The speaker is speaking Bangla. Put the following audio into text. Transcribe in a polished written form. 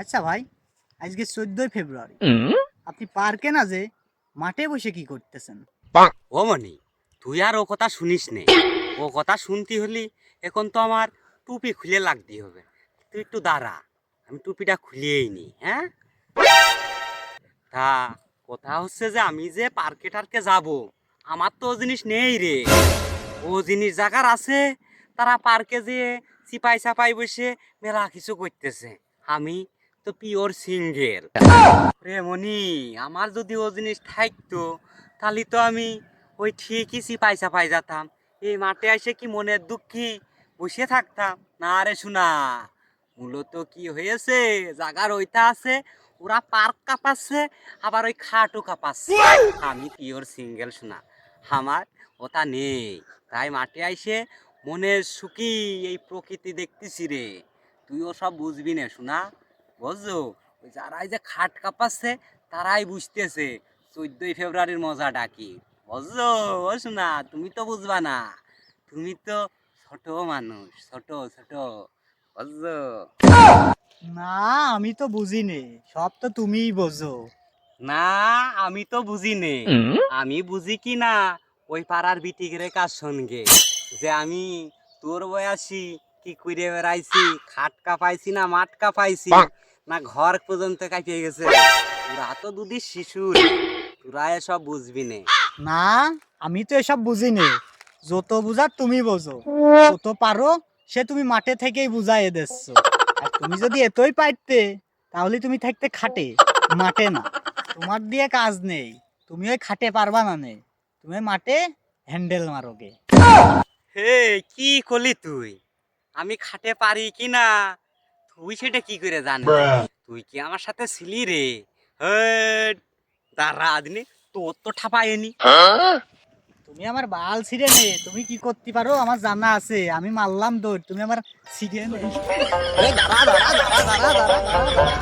আচ্ছা ভাই, আজকে 14ই ফেব্রুয়ারি, আপনি পার্কে না যে মাঠে বসে কি করতেছেন? ও মনি, তুই আর ও কথা শুনিস নে। ও কথা শুনতে হলি এখন তো আমার টুপি খুলে লাগতে হবে। তুই একটু দাঁড়া, আমি টুপিটা খুলিয়েই নি। হ্যাঁ, তা কথা হচ্ছে যে আমি যে পার্কে টার্কে যাব, আমার তো ও জিনিস নেই রে। ও জিনিস জাগার আছে, তারা পার্কে যেয়ে চিপাই চাপাই বসে মেলা কিছু করতেছে। আমি তো পিওর সিঙ্গেল রে মনি। আমার যদি ও জিনিস থাকতো তাহলে তো আমি ওই ঠিকই চিপাই চাপাই যেতাম। এই মাঠে এসে কি মনের দুঃখী বসে থাকতাম না রে শোনা। মূলত কি হয়েছে, জাগার ওইটা আছে, ওরা পার্ক কাঁপাচ্ছে, আবার ওই খাটও কাঁপাচ্ছে। আমি পিওর সিঙ্গেল শোনা, আমার ওটা নেই। তাই মাঠে আইসে মনের সুখী এই প্রকৃতি দেখতেছি রে। তুইও সব বুঝবি না শোনা, বুঝছো? ওই যারা এই যে খাট কাঁপাচ্ছে তারাই বুঝতেছে 14ই ফেব্রুয়ারির মজাটা কি, বুঝছো? ও শোনা, তুমি তো বুঝবা না, তুমি তো ছোট মানুষ, ছোট ছোট, বুঝছো? না, আমি তো বুঝি নে, সব তো তুমিই বোঝো। না, আমি তো বুঝি নে। আমি বুঝি কি না, ওই পাড়ার বিটিগের কার সঙ্গে যে আমি তোর বয়াসী কি করে বেড়াইছি, খাট কাঁপাইছি না মাঠ কাঁপাইছি না ঘর পর্যন্ত কাঁপিয়ে গেছে। তোরা তো দুধি শিশু রে, তোরা এসব বুঝবি নে। না, আমি তো এসব বুঝি নে। যত বুঝার তুমি বোঝো, যত পারো সে তুমি মাঠে থেকেই বুঝাই দিচ্ছ। আর তুমি যদি এতই পারতে, তাহলে তুমি থাকতে খাটে, মাঠে না। তোমার দিয়ে কাজ নেই, তুমি ওই খাটে পারবা না নে, তুমি মাঠে হ্যান্ডেল মারোগে। হে, কি করলি তুই? আমি খাটে পারি কি না তুই সেটা কি করে জানিস? তুই কি আমার সাথে ছিলি রে? হেট, দাঁড়া দিনে, তোর তো ঠাপায়নি। তুমি আমার বাল ছিঁড়ে নে, তুমি কি করতে পারো আমার জানা আছে। আমি মারলাম দৌড়, তুমি আমার ছিঁড়ে নে। এই দাঁড়া দাঁড়া দাঁড়া দাঁড়া দাঁড়া দাঁড়া দাঁড়া।